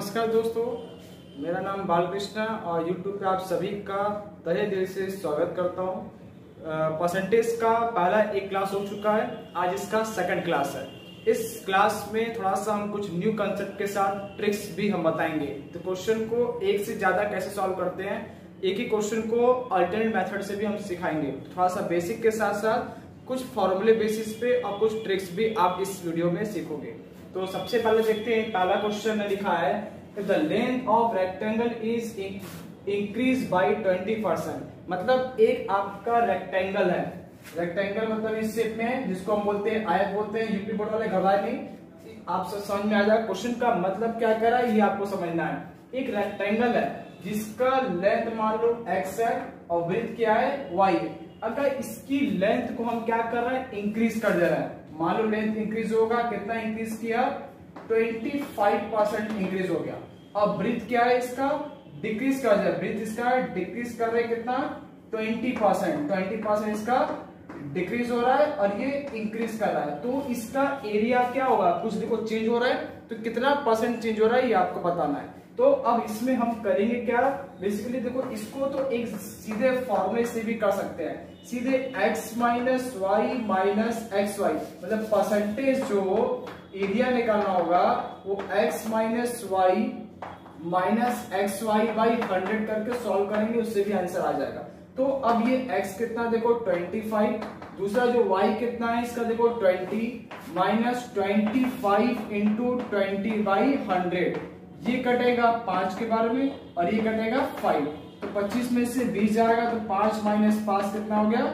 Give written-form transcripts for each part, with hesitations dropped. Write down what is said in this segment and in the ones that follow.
नमस्कार दोस्तों, मेरा नाम बालकृष्ण और YouTube पे आप सभी का तहे दिल से स्वागत करता हूँ। परसेंटेज का पहला एक क्लास हो चुका है, आज इसका सेकंड क्लास है। इस क्लास में थोड़ा सा हम कुछ न्यू कंसेप्ट के साथ ट्रिक्स भी हम बताएंगे। तो क्वेश्चन को एक से ज्यादा कैसे सॉल्व करते हैं, एक ही क्वेश्चन को अल्टरनेट मेथड से भी हम सिखाएंगे। थोड़ा सा बेसिक के साथ साथ कुछ फॉर्मूले बेसिस पे और कुछ ट्रिक्स भी आप इस वीडियो में सीखोगे। तो सबसे पहले देखते हैं, पहला क्वेश्चन में लिखा है the length of rectangle is increase bye 20%। मतलब एक आपका रेक्टेंगल है, रेक्टेंगल मतलब इस शेप में है जिसको हम बोलते हैं आयत बोलते हैं। यूपी बोर्ड वाले घबराए नहीं, आप समझ में आ जाएगा क्वेश्चन का मतलब क्या कर रहा है, ये आपको समझना है। एक रेक्टेंगल है जिसका लेंथ मान लो x है और ब्रेथ क्या है y है। अगर इसकी लेंथ को हम क्या कर रहे हैं, इंक्रीज कर दे रहे हैं। मान लो लेंथ इंक्रीज होगा, कितना इंक्रीज किया, 25% इंक्रीज हो गया। अब ब्रीथ क्या है, इसका डिक्रीज कर दिया, ब्रीथ इसका डिक्रीज कर रहे कितना, 20% इसका डिक्रीज हो रहा है और ये इंक्रीज कर रहा है। तो इसका एरिया क्या होगा, कुछ देखो चेंज हो रहा है, तो कितना परसेंट चेंज हो रहा है ये आपको बताना है। तो अब इसमें हम करेंगे क्या, बेसिकली देखो इसको तो एक सीधे फॉर्मूले से भी कर सकते हैं, सीधे x minus Y minus X Y, मतलब परसेंटेज जो एरिया निकालना होगा वो x minus Y minus X Y by 100 करके सॉल्व करेंगे, उससे भी आंसर आ जाएगा। तो अब ये x कितना देखो 25, दूसरा जो y कितना है इसका देखो 20 माइनस 25 इंटू 20 बाई 100, ये कटेगा 5 के बारे में और ये कटेगा 5, तो 25 में से 20 जाएगा, तो 5 माइनस 5 कितना हो गया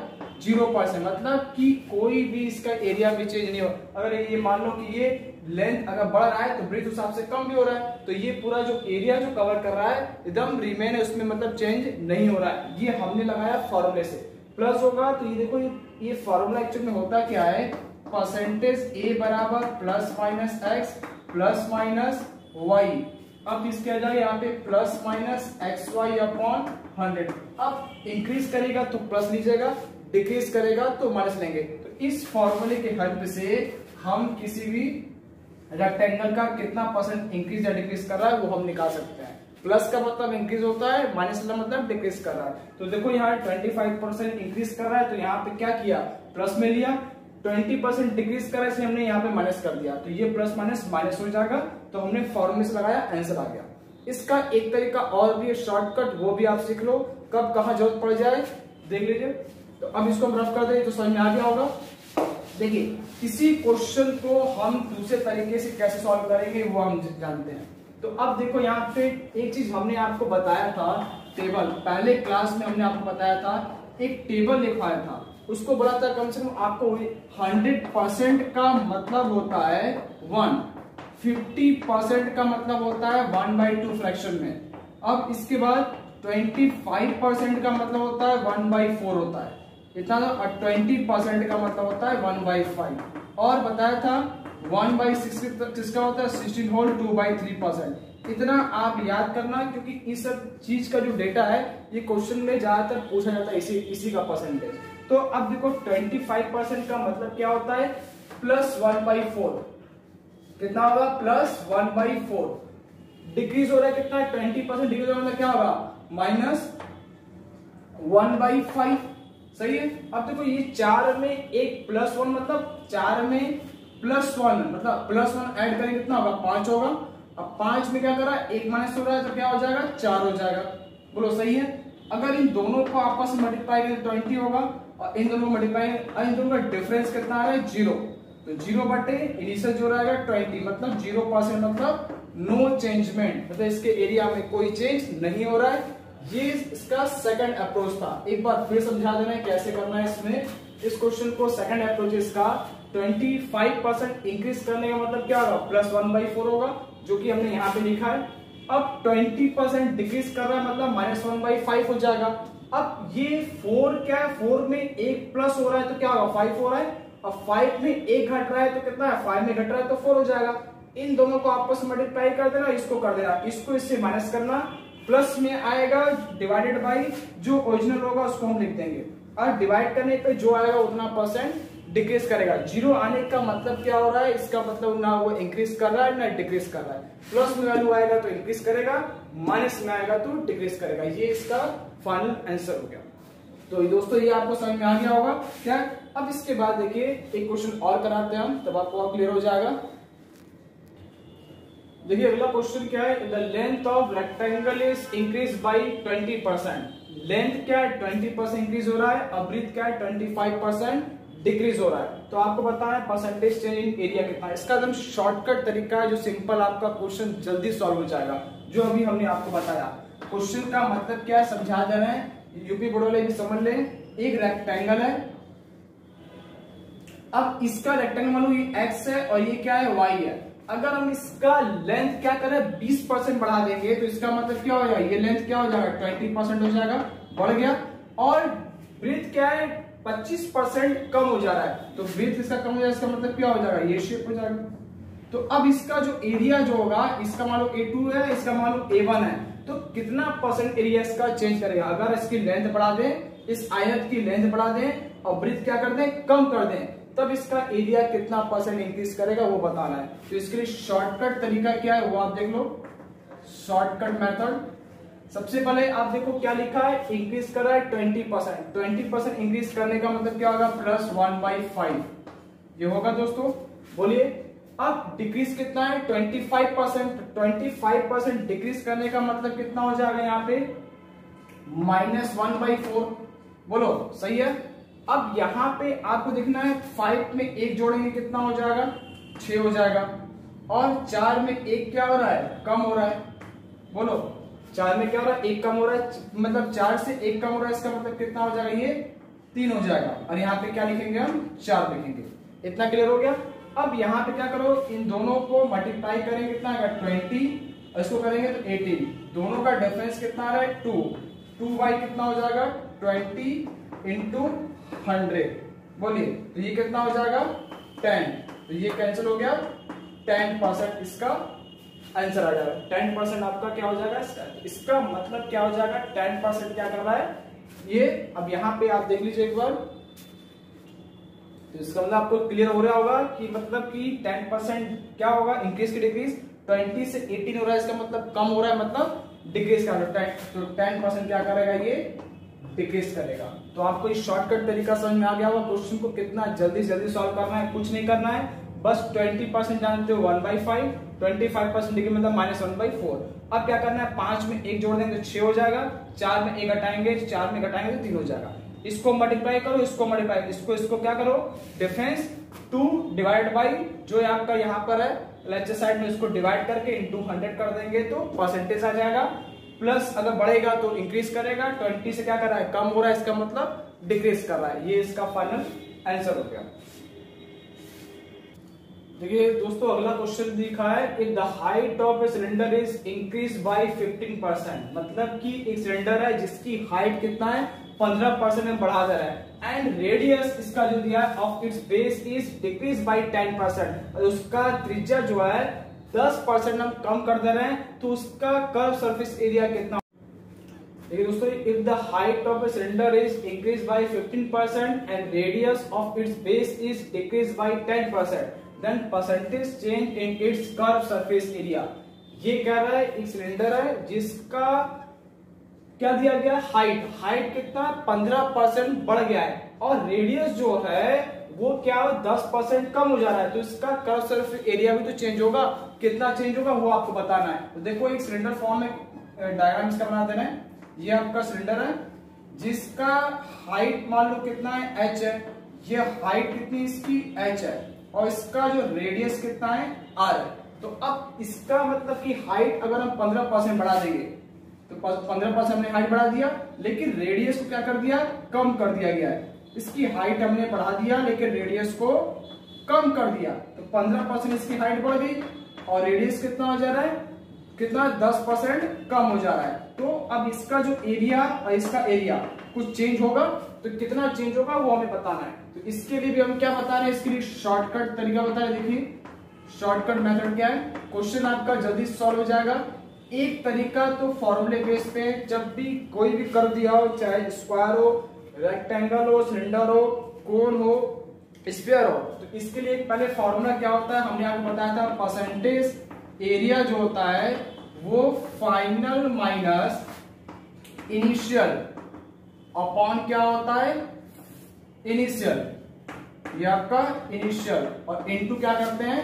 0%। मतलब कि कोई भी इसका एरिया भी चेंज नहीं हो। अगर ये मान लो कि ये लेंथ अगर बढ़ रहा है तो ब्रेथ उस हिसाब से कम भी हो रहा है, तो ये पूरा जो एरिया जो कवर कर रहा है एकदम रिमेन है, उसमें मतलब चेंज नहीं हो रहा है। ये हमने लगाया फॉर्मूले से, प्लस होगा तो ये देखो ये फॉर्मूला एक्चुअली में होता क्या है, परसेंटेज ए बराबर plus minus X plus minus Y. अब इसके आ जाए यहाँ पे plus minus X Y upon 100। अब इंक्रीज करेगा तो प्लस लीजिएगा, डिक्रीज करेगा तो माइनस लेंगे। तो इस फॉर्मूले के हेल्प से हम किसी भी रेक्टेंगल का कितना परसेंट इंक्रीज या डिक्रीज कर रहा है वो हम निकाल सकते हैं। प्लस का मतलब इंक्रीज होता है, माइनस का मतलब डिक्रीज कर रहा है। तो देखो यहाँ 25% इंक्रीज कर रहा है, तो यहाँ पे क्या किया, प्लस में लिया, 20% डिक्रीज कर रहा है इसलिए हमने यहाँ पे माइनस कर दिया, तो ये प्लस माइनस माइनस हो जाएगा। तो हमने फॉर्मूले से लगाया, आंसर आ गया। इसका एक तरीका और भी है शॉर्टकट, वो भी आप सीख लो, कब कहाँ जरूरत पड़ जाए देख लीजिए। तो अब इसको हम रफ कर दें तो समझ में आ गया होगा। देखिए किसी क्वेश्चन को हम दूसरे तरीके से कैसे सॉल्व करेंगे वो हम जानते हैं। तो अब देखो यहाँ पे एक चीज हमने आपको बताया था, टेबल, पहले क्लास में हमने आपको बताया था एक टेबल लिखवाया था, उसको बोला था कम से कम आपको 100% का मतलब होता है 1, 50% का मतलब होता है 1/2 फ्रैक्शन में। अब इसके बाद 25% का मतलब होता है 1/4 होता है इतना, और 20% का मतलब होता है 1/5। और बताया था 1/6 किसका होता है 16 होल 2/3%। इतना आप याद करना, क्योंकि इस सब चीज का जो डेटा है ये क्वेश्चन में ज्यादातर पूछा जाता है इसी का परसेंटेज। तो अब देखो 25% का मतलब क्या होता है, प्लस 1/4, कितना होगा प्लस 1/4। डिक्रीज हो रहा है कितना, 20% डिक्रीज हो रहा है, मतलब क्या होगा माइनस 1/5, सही है। अब देखो ये 4 में एक प्लस 1 मतलब 4 में प्लस 1 मतलब प्लस 1 ऐड करेंगे कितना होगा 5 होगा। अब 5 में क्या कर रहा है, एक माइनस हो रहा है तो क्या हो जाएगा 4 हो जाएगा, बोलो सही है। अगर इन दोनों को आपस में मल्टीप्लाई करें तो 20 होगा, और इन दोनों को मल्टीप्लाई, इन दोनों का डिफरेंस कितना आ रहा है 0, तो 0 बटे इनिशियल जो रहेगा 20, मतलब 0%, मतलब नो चेंजमेंट, मतलब इसके एरिया में कोई चेंज नहीं हो रहा है। ये इसका सेकंड अप्रोच था। एक बार फिर समझा देना है कैसे करना है इसमें इस क्वेश्चन को। सेकंड अप्रोच इसका 25% इंक्रीज करने का मतलब क्या होगा, प्लस 1/4 होगा, जो कि हमने यहाँ पे लिखा है। अब 20% डिक्रीज कर रहा है मतलब माइनस 1/5 हो जाएगा। अब ये 4 क्या है, 4 में एक प्लस हो रहा है तो क्या होगा 5 हो रहा है, अब 5 में एक घट रहा है तो कितना है, 5 में घट रहा है तो 4 हो जाएगा। इन दोनों को आपस में मल्टीप्लाई कर देना, इसको कर देना, इसको इससे माइनस करना, प्लस में आएगा डिवाइडेड बाई जो ओरिजिनल होगा उसको हम लिख देंगे, और डिवाइड करने पे जो आएगा उतना परसेंट डिक्रीज करेगा। जीरो आने का मतलब क्या हो रहा है, इसका मतलब ना वो इंक्रीज कर रहा है ना डिक्रीज कर रहा है। प्लस में वैल्यू आएगा तो इंक्रीज करेगा, माइनस में आएगा तो डिक्रीज करेगा। ये इसका फाइनल आंसर हो गया। तो दोस्तों ये आपको समझ में आ गया होगा क्या। अब इसके बाद देखिए एक क्वेश्चन और कराते हैं हम, तब आपको और क्लियर हो जाएगा। देखिए अगला क्वेश्चन क्या है, the length of rectangle is increase by 20%। Length क्या है 20% इंक्रीज हो रहा है, और ब्रीथ क्या है 25% डिक्रीज हो रहा है। तो आपको बताना है परसेंटेज चेंज इन एरिया कितना है। इसका एकदम शॉर्टकट तरीका है जो सिंपल आपका क्वेश्चन जल्दी सॉल्व हो जाएगा, जो अभी हमने आपको बताया। क्वेश्चन का मतलब क्या है समझा दे रहे हैं, यूपी बोर्ड वाले भी समझ लें। एक रेक्टेंगल है, अब इसका रेक्टेंगल मान लो ये एक्स है और ये क्या है वाई है। अगर हम इसका लेंथ क्या करें 20% बढ़ा देंगे तो इसका मतलब क्या हो जाएगा, ये लेंथ क्या हो जाएगा 20% हो जाएगा, बढ़ गया। और ब्रीथ क्या है 25% कम हो जा रहा है, तो ब्रीथ इसका कम हो जाएगा, इसका मतलब क्या हो जाएगा ये शेप हो जाएगा। तो अब इसका जो एरिया जो होगा, इसका मान लो A2 है, इसका मान लो A1 है, तो कितना परसेंट एरिया इसका चेंज करेगा। अगर इसकी लेंथ बढ़ा दें, इस आयत की लेंथ बढ़ा दें और ब्रीथ क्या कर दें कम कर दें, तब इसका एरिया कितना परसेंट इंक्रीज करेगा वो बताना है। तो इसके लिए शॉर्टकट तरीका क्या है वो आप देख लो, शॉर्टकट मेथड। सबसे पहले आप देखो क्या लिखा है, इंक्रीज कर रहा है 20%। 20% इंक्रीज करने का मतलब क्या होगा, +1/5 ये होगा दोस्तों। बोलिए अब डिक्रीज कितना है 25%। 25% डिक्रीज करने का मतलब कितना हो जाएगा यहाँ पे -1/4। बोलो सही है। अब यहाँ पे आपको देखना है 5 में 1 जोड़ेंगे कितना हो जाएगा 6 हो जाएगा, और 4 में 1 क्या हो रहा है कम हो रहा है। बोलो 4 में क्या हो रहा है 1 कम हो रहा है, मतलब 4 से 1 कम हो रहा है, इसका मतलब कितना हो जाएगा ये 3 हो जाएगा। और यहाँ पे क्या लिखेंगे हम 4 लिखेंगे। इतना क्लियर हो गया। अब यहाँ पे क्या करो, इन दोनों को मल्टीप्लाई करेंगे कितना आएगा 20, और इसको करेंगे तो 18। दोनों का डिफरेंस कितना आ रहा है 2 बाई कितना हो जाएगा 20 इंटू 100। बोलिए तो ये कितना हो जाएगा 10, तो ये कैंसिल हो गया। 10% इसका आंसर आ जाएगा। 10% आपका क्या हो जाएगा, इसका मतलब क्या हो जाएगा 10% क्या कर रहा है ये। अब यहाँ पे आप देख लीजिए एक बार, तो इसका मतलब आपको क्लियर हो रहा होगा कि मतलब कि 10% क्या होगा इंक्रीज की डिक्रीज। 20 से 18 हो रहा है, इसका मतलब कम हो रहा है, मतलब डिक्रीज कर रहा है। तो 10% क्या करेगा ये डिक्रीज करेगा। तो आपको इस शॉर्टकट तरीका समझ में आ गया होगा। क्वेश्चन को कितना जल्दी सॉल्व करना है, कुछ नहीं करना है, बस 20% जानते हो 1/5, 25% डिग्री मतलब -1/4। अब क्या करना है 5 में 1 जोड़ देंगे तो 6 हो जाएगा, 4 में 1 घटाएंगे, 4 में घटाएंगे तो 3 हो जाएगा। इसको मल्टीप्लाई करो, इसको मल्टीप्लाई, इसको क्या करो डिफरेंस 2 डिवाइड बाई जो आपका यहाँ पर है लेफ्ट साइड में, इसको डिवाइड करके इंटू 100 कर देंगे तो परसेंटेज आ जाएगा। प्लस अगर बढ़ेगा तो इंक्रीज करेगा, 20 से क्या कर रहा है कम हो रहा है, इसका मतलब डिक्रीज कर रहा है। ये इसका फाइनल आंसर हो गया। देखिए दोस्तों अगला क्वेश्चन दिखा है कि the height of a cylinder is increase by 15%। मतलब कि एक सिलेंडर है जिसकी हाइट कितना है 15% में बढ़ा दे रहा है, एंड रेडियस इसका जो दिया है of its base is decrease by 10%। और उसका त्रिज्या जो है 10% हम कम कर दे रहे हैं, तो उसका कर्व सरफेस एरिया कितना। देखिए दोस्तों if the height of a cylinder is increase by 15% and radius of its base is decrease by 10%, then percentage change in its curve surface area. ये कह रहा है एक सिलेंडर है जिसका क्या दिया गया हाइट कितना 15% बढ़ गया है, और रेडियस जो है वो क्या 10% कम हो जा रहा है, तो इसका कर्व सरफेस एरिया भी तो चेंज होगा। कितना चेंज होगा वो आपको बताना है। तो देखो एक सिलेंडर फॉर्म में डायग्राम इसका बना देना है। ये आपका सिलेंडर है जिसका हाइट मान लो कितना है h है, ये हाइट कितनी इसकी h है, और इसका जो रेडियस कितना है r है। तो अब इसका मतलब कि हाइट अगर हम 15% बढ़ा देंगे तो 15% हमने हाइट बढ़ा दिया, लेकिन रेडियस को क्या कर दिया कम कर दिया गया है। इसकी हाइट हमने बढ़ा दिया लेकिन रेडियस को कम कर दिया, तो 15% इसकी हाइट बढ़ गई और रेडियस कितना हो जा रहा है कितना 10% कम हो जा रहा है। तो अब इसका जो एरिया और इसका एरिया कुछ चेंज होगा, तो कितना चेंज होगा वो हमें बताना है। तो इसके लिए भी हम क्या बता रहे हैं, इसके लिए शॉर्टकट तरीका बता रहे हैं। देखिए शॉर्टकट मेथड क्या है, क्वेश्चन आपका जल्दी सॉल्व हो जाएगा। एक तरीका तो फॉर्मूले बेस पे, जब भी कोई भी कर दिया हो, चाहे स्क्वायर हो, रेक्टेंगल हो, सिलेंडर हो, कोन हो, स्क्वायर हो। तो इसके लिए पहले फॉर्मूला क्या होता है, हमने आपको बताया था, परसेंटेज एरिया जो होता है वो फाइनल माइनस इनिशियल अपॉन क्या होता है, इनिशियल, ये आपका इनिशियल, और इनटू क्या करते हैं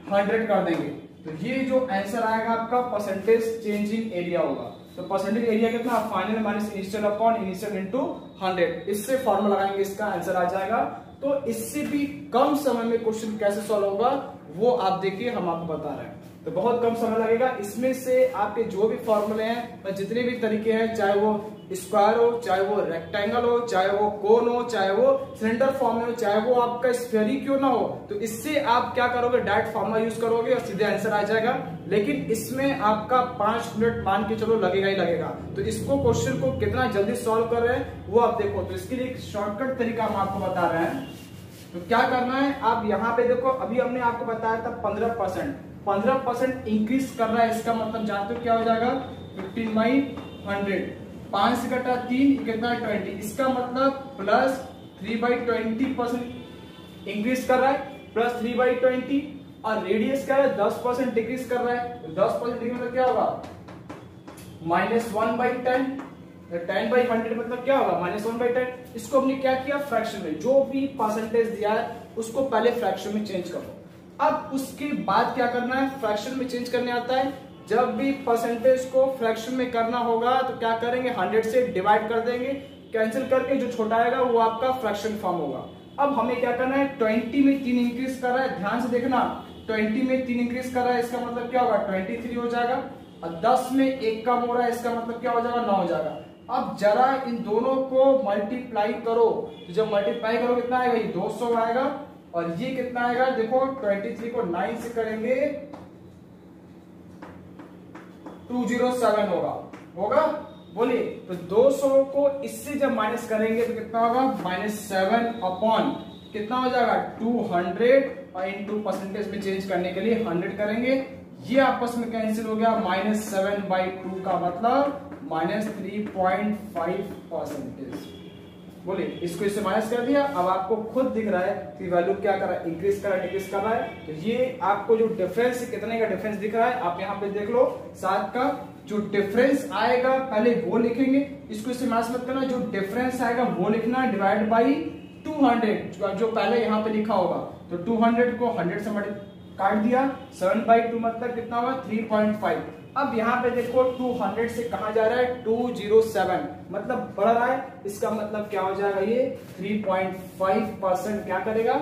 100 कर देंगे। तो ये जो आंसर आएगा आपका परसेंटेज चेंज इन एरिया होगा। तो परसेंटेज एरिया कितना, final minus initial upon initial into 100, इससे फॉर्मूला लगाएंगे, इसका आंसर आ जाएगा। तो इससे भी कम समय में क्वेश्चन कैसे सॉल्व होगा वो आप देखिए, हम आपको बता रहे हैं। तो बहुत कम समय लगेगा। इसमें से आपके जो भी फॉर्मूले हैं, जितने भी तरीके हैं, चाहे वो स्क्वायर हो, चाहे वो रेक्टेंगल हो, चाहे वो कोन हो, चाहे वो सिलेंडर फॉर्म में हो, चाहे वो आपका स्फेयर ही क्यों ना हो, तो इससे आप क्या करोगे, डायरेक्ट फॉर्मूला यूज करोगे और सीधे आंसर आ जाएगा। लेकिन इसमें आपका 5 मिनट मान के चलो लगेगा ही लगेगा। तो इसको क्वेश्चन को कितना जल्दी सॉल्व कर रहे हैं वो आप देखो। तो इसके लिए एक शॉर्टकट तरीका हम आपको बता रहे हैं। तो क्या करना है, आप यहाँ पे देखो, अभी हमने आपको बताया था 15% इंक्रीज कर रहा है, इसका मतलब जानते हो क्या हो जाएगा, 15/100, 5 से कटा 3 कितना 20, इसका मतलब प्लस 3/20% इंक्रीज कर रहा है, प्लस 3/20, और रेडियस क्या है 10% डिक्रीज कर रहा है। तो 10% डिक्रीज मतलब क्या होगा, -1/10, 10/100 मतलब क्या होगा, -1/10। इसको हमने क्या किया, फ्रैक्शन में जो भी परसेंटेज दिया है उसको पहले फ्रैक्शन में चेंज करो। अब उसके बाद क्या करना है, फ्रैक्शन में चेंज करने आता है। जब भी परसेंटेज को फ्रैक्शन में करना होगा तो क्या करेंगे, 100 से डिवाइड कर देंगे, कैंसिल करके जो छोटा आएगा वो आपका फ्रैक्शन फॉर्म होगा। अब हमें क्या करना है, 20 में 3 इंक्रीज कर रहा है, ध्यान से देखना, 20 में 3 इंक्रीज कर रहा है, इसका मतलब क्या होगा 23 हो जाएगा, और 10 में 1 कम हो रहा है, इसका मतलब क्या हो जाएगा 9 हो जाएगा। अब जरा इन दोनों को मल्टीप्लाई करो, तो जब मल्टीप्लाई करो कितना आएगा, ये 200 आएगा, और ये कितना आएगा, देखो 23 को 9 से करेंगे 207 होगा बोलिए। तो 200 को इससे जब माइनस करेंगे तो कितना होगा, -7 अपॉन कितना हो जाएगा 200, और इनटू परसेंटेज में चेंज करने के लिए 100 करेंगे, ये आपस में कैंसिल हो गया। -7/2 का मतलब -3.5%। बोलिए, इसको इससे माइनस कर दिया। अब आपको खुद दिख रहा है कि वैल्यू क्या कर रहा है, इंक्रीज कर रहा है, डिक्रीज कर रहा है। तो ये आपको जो डिफरेंस, कितने का डिफरेंस दिख रहा है, आप यहाँ पे देख लो, 7 का जो डिफरेंस आएगा पहले वो लिखेंगे, इसको इससे माइनस मत करना, जो डिफरेंस आएगा वो लिखना, डिवाइड बाई 200 जो पहले यहाँ पे लिखा होगा। तो 200 को 100 से काट दिया, 7/2 मतलब कितना होगा 3.5। अब यहाँ पे देखो 200 से कहा जा रहा है 207, मतलब बढ़ रहा है, इसका मतलब क्या हो जाएगा, ये 3.5% क्या करेगा,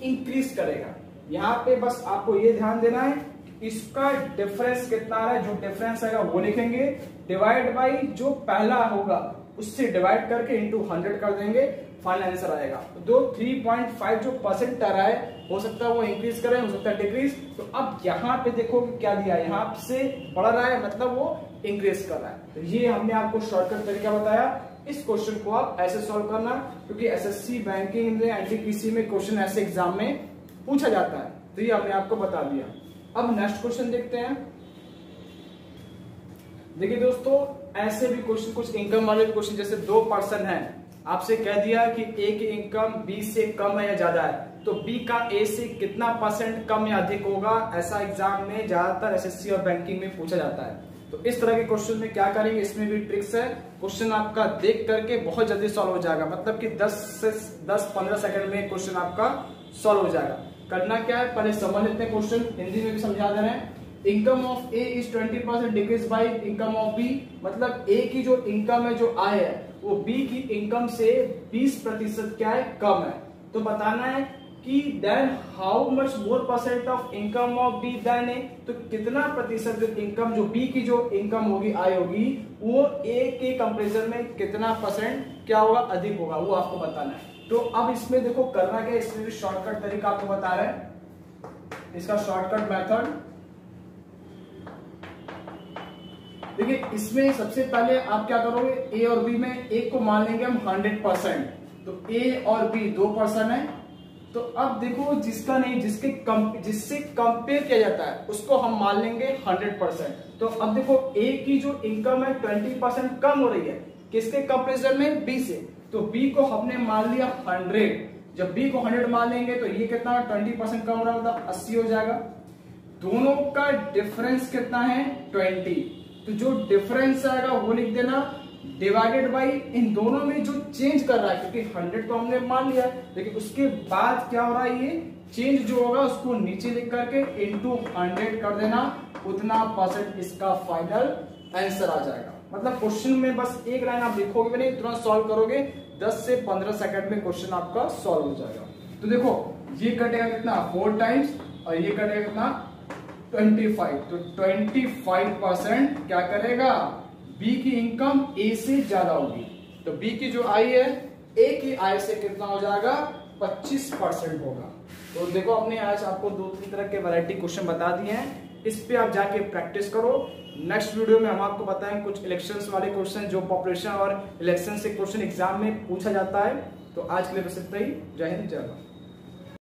इंक्रीज करेगा। यहाँ पे बस आपको ये ध्यान देना है, इसका डिफरेंस कितना आ रहा है, जो डिफरेंस आएगा वो लिखेंगे, डिवाइड बाई जो पहला होगा उससे डिवाइड करके इनटू 100 कर देंगे, फाइनल आंसर आएगा। तो 3.5 जो परसेंट आ रहा है, हो सकता है वो इंक्रीज करे, हो सकता है डिक्रीज। तो अब यहाँ पे देखो क्या दिया है, यहाँ से बढ़ रहा है मतलब वो इंक्रीज कर रहा है। तो ये हमने आपको शॉर्टकट तरीका बताया। इस क्वेश्चन को आप ऐसे सॉल्व करना, क्योंकि एसएससी बैंकिंग एनटीपीसी में क्वेश्चन ऐसे एग्जाम में पूछा जाता है। तो ये हमने आपको बता दिया। अब नेक्स्ट क्वेश्चन देखते हैं। देखिए दोस्तों, ऐसे भी क्वेश्चन, कुछ इनकम वाले क्वेश्चन, जैसे 2 पर्सन है, आपसे कह दिया कि ए की इनकम बी से कम है या ज्यादा है, तो बी का ए से कितना % कम या अधिक होगा, ऐसा एग्जाम में ज्यादातर एसएससी और बैंकिंग में पूछा जाता है। तो इस तरह के क्वेश्चन में क्या करेंगे, इसमें भी ट्रिक्स है। क्वेश्चन आपका देख करके बहुत जल्दी सॉल्व हो जाएगा, मतलब कि 10-15 सेकंड में क्वेश्चन आपका सॉल्व हो जाएगा। करना क्या है, पहले समझ लेते हैं क्वेश्चन, हिंदी में भी समझा दे रहे हैं। Income of A is 20% decrease by income of B, मतलब ए की जो इनकम है, जो आय है, वो बी की इनकम से 20% क्या है, कम है। तो बताना है कि then how much more % of income of B then A, तो कितना प्रतिशत जो इनकम, जो बी की जो इनकम होगी, आय होगी, वो ए के कंपेरिजन में कितना % क्या होगा, अधिक होगा, वो आपको बताना है। तो अब इसमें देखो करना क्या है, इसमें भी शॉर्टकट तरीका आपको बता रहे हैं, इसका शॉर्टकट मेथड। देखिए, इसमें सबसे पहले आप क्या करोगे, ए और बी में एक को मान लेंगे हम 100%, तो ए और बी 2 पर्सन है। तो अब देखो जिसका नहीं, जिससे कंपेयर किया जाता है उसको हम मान लेंगे 100%। तो अब देखो ए की जो इनकम है 20% कम हो रही है, किसके कंपेरिजन में, बी से, तो बी को हमने मान लिया 100। जब बी को 100 मान लेंगे तो ये कितना 20% कम हो रहा है, मतलब 80 हो जाएगा। दोनों का डिफरेंस कितना है 20, तो जो डिफरेंस आएगा वो लिख देना डिवाइडेड बाई इन दोनों में जो चेंज कर रहा है, क्योंकि 100 तो हमने मान लिया, लेकिन उसके बाद क्या हो रहा है, ये चेंज जो होगा उसको नीचे लिख करके इनटू 100 कर देना, उतना परसेंट इसका फाइनल आंसर आ जाएगा। मतलब क्वेश्चन में बस एक लाइन आप लिखोगे भी नहीं, तुरंत सॉल्व करोगे, 10 से 15 सेकंड में क्वेश्चन आपका सॉल्व हो जाएगा। तो देखो ये कटेगा कितना 4 टाइम्स और ये कटेगा कितना 25, तो 25% क्या करेगा, बी की इनकम ए से ज्यादा होगी, तो बी की जो आय है ए की आय से कितना हो जाएगा 25% होगा। तो देखो अपने आज आपको 2-3 तरह के वैरायटी क्वेश्चन बता दिए हैं, इस पे आप जाके प्रैक्टिस करो। नेक्स्ट वीडियो में हम आपको बताएं कुछ इलेक्शंस वाले क्वेश्चन, जो पॉपुलेशन और इलेक्शन से क्वेश्चन एग्जाम में पूछा जाता है। तो आज के लिए बस इतना ही। जय हिंद, जय भारत।